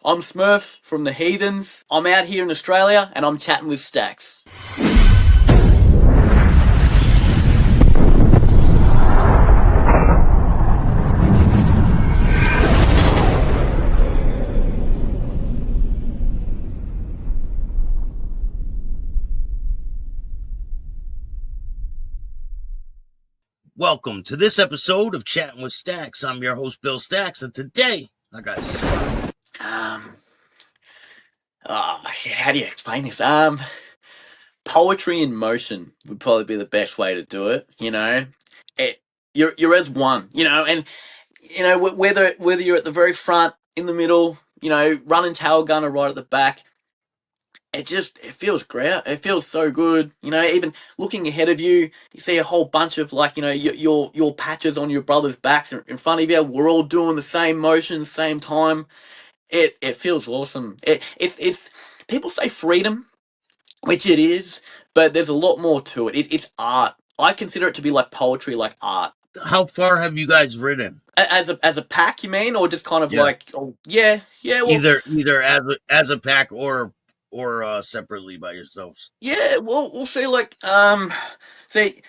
I'm Smurf from the Heathens. I'm out here in Australia and I'm chatting with Staxx. Welcome to this episode of Chattin with Staxx. I'm your host, Bill Staxx, and today I got Smurf. Shit, how do you explain this? Poetry in motion would probably be the best way to do it. You're as one. And whether you're at the very front, in the middle, running tail gunner right at the back, it feels great. It feels so good. Even looking ahead of you, you see a whole bunch of your patches on your brother's backs in front of you. We're all doing the same motion, same time. It feels awesome. It's people say freedom, which it is, but there's a lot more to it. It's art. I consider it to be like poetry, like art. How far have you guys ridden? As a pack, you mean, or just kind of Yeah, like, oh yeah, yeah. Well, either as a pack or separately by yourselves. yeah. Well, we'll see. See,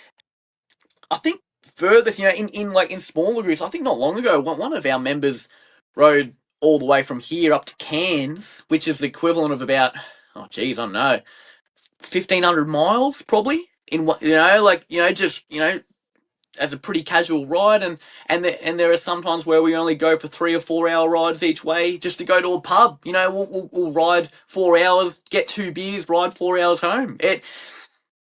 I think furthest, in smaller groups. I think not long ago, one of our members rode all the way from here up to Cairns, which is the equivalent of about, oh geez, I don't know, 1,500 miles probably. In what just as a pretty casual ride, and there are some times where we only go for 3 or 4 hour rides each way just to go to a pub. We'll ride 4 hours, get 2 beers, ride 4 hours home.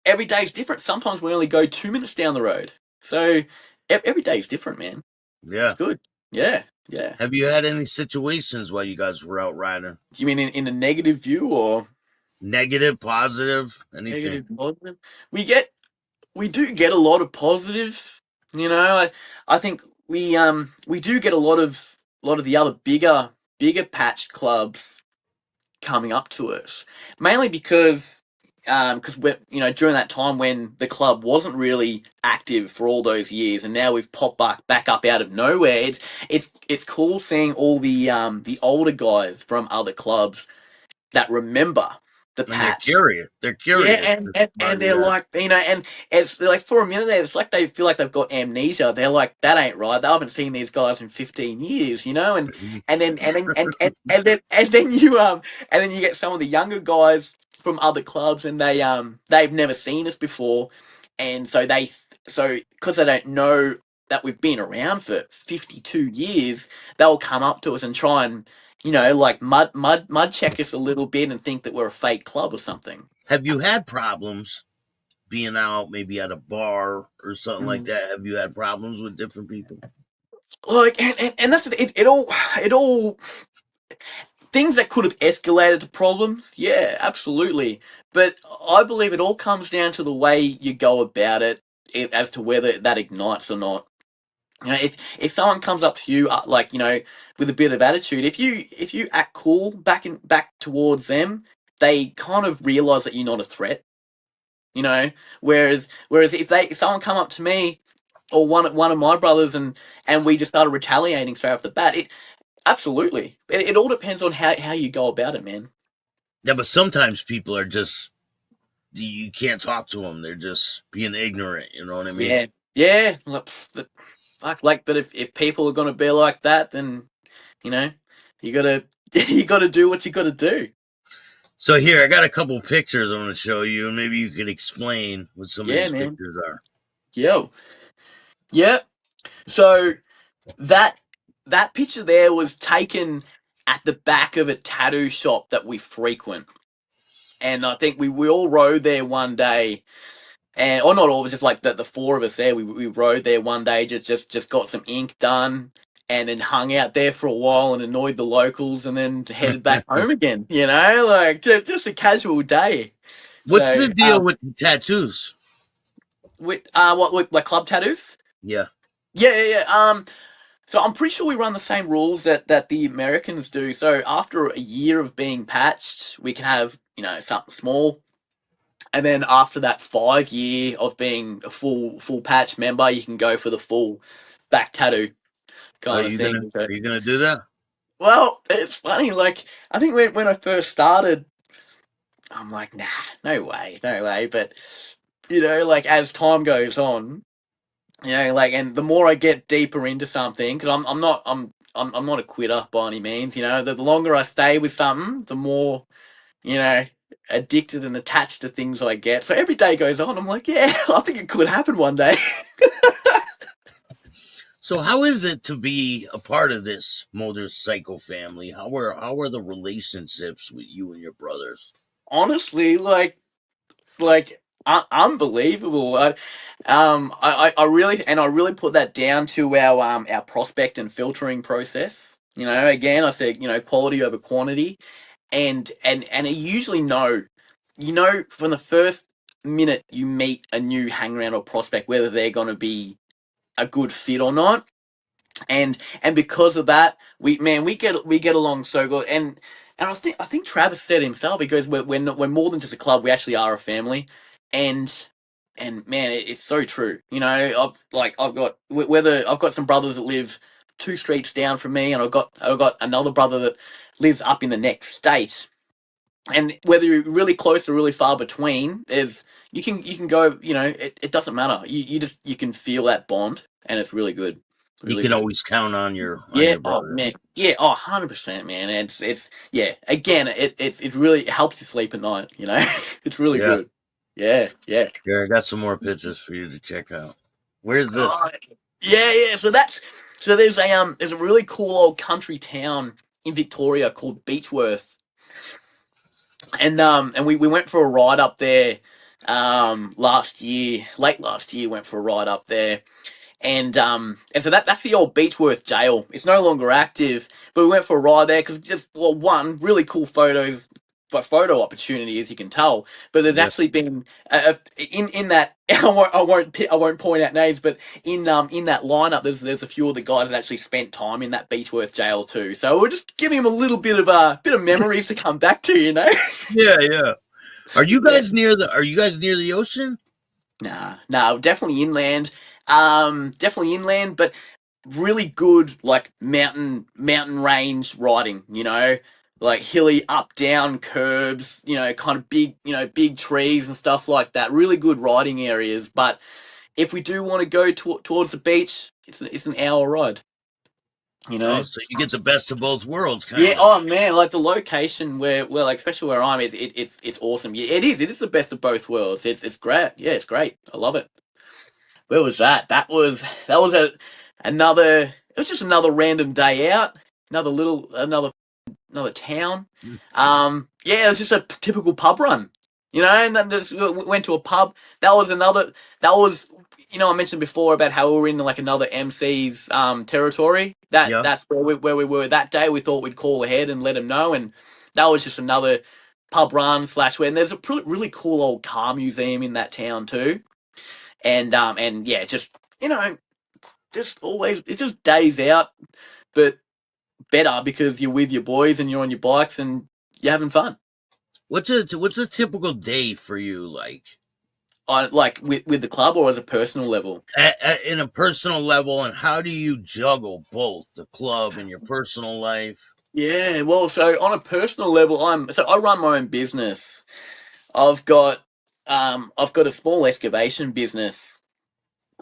Every day's different. Sometimes we only go 2 minutes down the road. So every day's different, man. It's Yeah. good. Yeah, yeah. Have you had any situations while you guys were out riding? You mean in a negative view or Negative, positive, anything? negative positive? We get we do get a lot of positive. I think we do get a lot of the other bigger patch clubs coming up to us, mainly because we're during that time when the club wasn't really active for all those years, and now we've popped back up out of nowhere. It's cool seeing all the older guys from other clubs that remember the And they're patch. curious. They're Yeah, curious and about they're you guys. like, and it's they're like for a minute there, it's like they feel like they've got amnesia. They're like, that ain't right. They haven't seen these guys in 15 years, and then you get some of the younger guys from other clubs, and they've never seen us before, and so because they don't know that we've been around for 52 years, they'll come up to us and try and like mud check us a little bit and think that we're a fake club or something. Have you had problems being out, maybe at a bar or something like that? Have you had problems with different people? Like, and that's it all things that could have escalated to problems. Yeah, absolutely. But I believe it all comes down to the way you go about it, as to whether that ignites or not. If someone comes up to you, with a bit of attitude, if you act cool back towards them, they kind of realize that you're not a threat. You know, whereas if someone come up to me or one of my brothers, and we just started retaliating straight off the bat, absolutely. It all depends on how you go about it, man. Yeah, but sometimes people are just, you can't talk to them. They're just being ignorant. You know what I mean? Yeah, yeah. But if people are gonna be like that, then you know you gotta you gotta do what you gotta do. So here, I got a couple pictures I want to show you, and maybe you could explain what some of Yeah, these man. pictures are. Yo, yeah. So that that picture there was taken at the back of a tattoo shop that we frequent, and I think we all rode there one day, or not all, just like the four of us there. We rode there one day, just got some ink done, and then hung out there for a while and annoyed the locals, and then headed back home again. Like just a casual day. What's So, the deal with the tattoos? what look like club tattoos? Yeah. Yeah, yeah, yeah. So I'm pretty sure we run the same rules that the Americans do. So after a year of being patched, we can have something small, and then after that 5 year of being a full patch member, you can go for the full back tattoo Are kind of you gonna thing. So, are you gonna do that? Well, it's funny. Like, I think when I first started, I'm like, nah, no way, no way. But like as time goes on, like, and the more I get deeper into something, because I'm not a quitter by any means. The longer I stay with something, the more you know addicted and attached to things I get. So every day goes on, I'm like, yeah, I think it could happen one day. So how is it to be a part of this motorcycle family? How are the relationships with you and your brothers? Honestly, like unbelievable. I really and I really put that down to our prospect and filtering process. Again, I said quality over quantity, and you usually from the first minute you meet a new hang around or prospect whether they're going to be a good fit or not, and because of that, we get along so good. And I think Travis said himself, because we're more than just a club. We actually are a family, and man, it's so true. I've got whether I've got some brothers that live 2 streets down from me, and I've got another brother that lives up in the next state. And whether you're really close or really far between, there's you can go. It doesn't matter. You can feel that bond, and it's really good, You really can good. always count on Yeah. your Oh man. brothers. Yeah. Oh, 100%, man. It's yeah. Again, it really helps you sleep at night. It's really Yeah. good. Yeah. Yeah. Here, I got some more pictures for you to check out. Where's Oh, this? yeah. Yeah. So there's a really cool old country town in Victoria called Beechworth, and we went for a ride up there last year, late last year. Went for a ride up there, and so that's the old Beechworth jail. It's no longer active, but we went for a ride there because just, well, one, really cool photo opportunity, as you can tell. But there's Yeah. actually been in that I won't point out names, but in that lineup, there's a few of the guys that actually spent time in that Beechworth jail too. So we're just giving him a little bit of memories to come back to. Yeah, yeah. Are you Yeah. guys near the Are you guys near the ocean? Nah, nah, definitely inland. Definitely inland, but really good like mountain range riding, like hilly up down curbs, kind of big trees and stuff like that. Really good riding areas. But if we do want to go towards the beach, it's an hour ride. You Oh, know. so you get the best of both worlds, Yeah. kind of. Oh man, like the location well, like especially where I'm, it's awesome. Yeah, it is. It is the best of both worlds. It's great. Yeah, it's great. I love it. Where was that? That was another. It was just another random day out. Another town. Yeah, it was just a typical pub run. And then just went to a pub. That was another. That was. I mentioned before about how we were in like another MC's territory. That Yeah. that's where we were that day. We thought we'd call ahead and let him know, and that was just another pub run slash where. And there's a really cool old car museum in that town too. And yeah, just always it's just days out, but better because you're with your boys and you're on your bikes and you're having fun. What's a typical day for you like? Like with the club or as a personal level. In a personal level, and how do you juggle both the club and your personal life? Yeah, well, so on a personal level, I run my own business. I've got a small excavation business,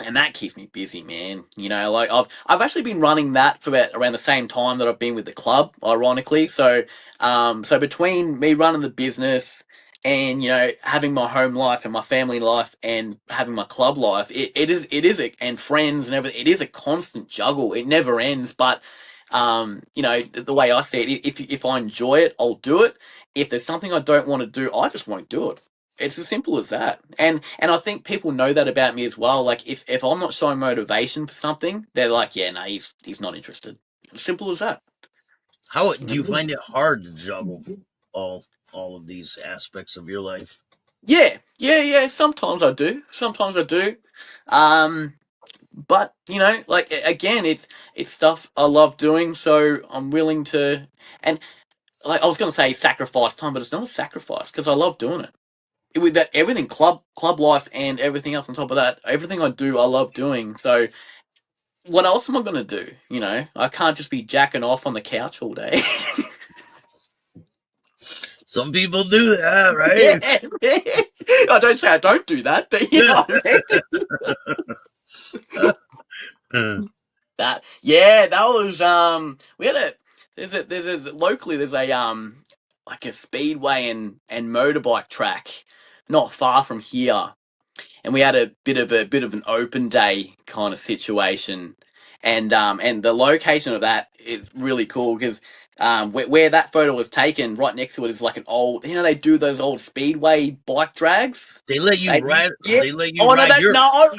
and that keeps me busy, man. Like I've actually been running that for about around the same time that I've been with the club, ironically. So between me running the business and having my home life and my family life and having my club life, and friends and everything, it is a constant juggle. It never ends. But the way I see it, if I enjoy it, I'll do it. If there's something I don't want to do, I just won't do it. It's as simple as that. And I think people know that about me as well. Like if I'm not showing motivation for something, they're like, yeah, no, he's not interested. Simple as that. How do you find it hard to juggle all of these aspects of your life? Yeah, yeah, yeah. Sometimes I do. Sometimes I do. Um, but like again, it's stuff I love doing, so I'm willing to. And like I was gonna say, sacrifice time, but it's not a sacrifice because I love doing it. With that, everything, club life and everything else on top of that, everything I do, I love doing. So what else am I gonna do? You know, I can't just be jacking off on the couch all day. Some people do that, Yeah, right? I don't say I don't do that, but you know what I mean? That yeah, that was we had a there's locally there's a like a speedway and motorbike track not far from here, and we had a bit of an open day kind of situation, and the location of that is really cool because where that photo was taken, right next to it is like an old, you know, they do those old speedway bike drags. They let you They, ride. yeah. They let you Oh no, ride your.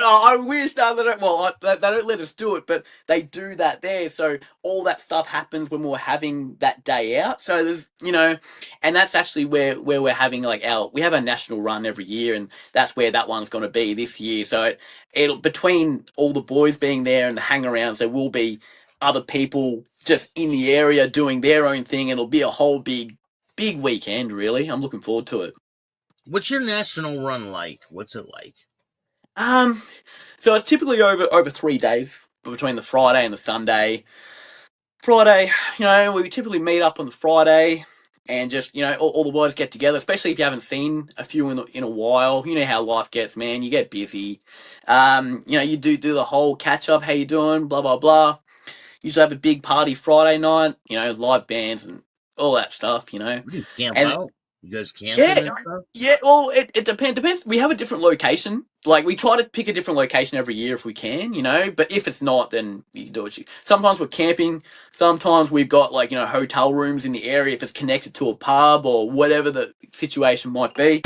I wish no, they don't. Well, they don't let us do it, but they do that there. So all that stuff happens when we're having that day out. So there's, you know, and that's actually where we're having like we have a national run every year, and that's where that one's going to be this year. So it'll between all the boys being there and the hang-arounds, there will be other people just in the area doing their own thing. It'll be a whole big weekend. Really, I'm looking forward to it. What's your national run like? What's it like? Um, so it's typically over 3 days between the Friday and the Sunday. Friday, you know, we typically meet up on the Friday and just, you know, all the boys get together, especially if you haven't seen a few in a while. You know how life gets, man. You get busy. You know, you do the whole catch up, how you doing, blah blah blah. Usually have a big party Friday night, you know, live bands and all that stuff, you know. You camp And out? You guys yeah, camping and stuff? yeah. Well, it depends. We have a different location. Like we try to pick a different location every year if we can, you know. But if it's not, then you can do it. Sometimes we're camping. Sometimes we've got like, you know, hotel rooms in the area if it's connected to a pub or whatever the situation might be.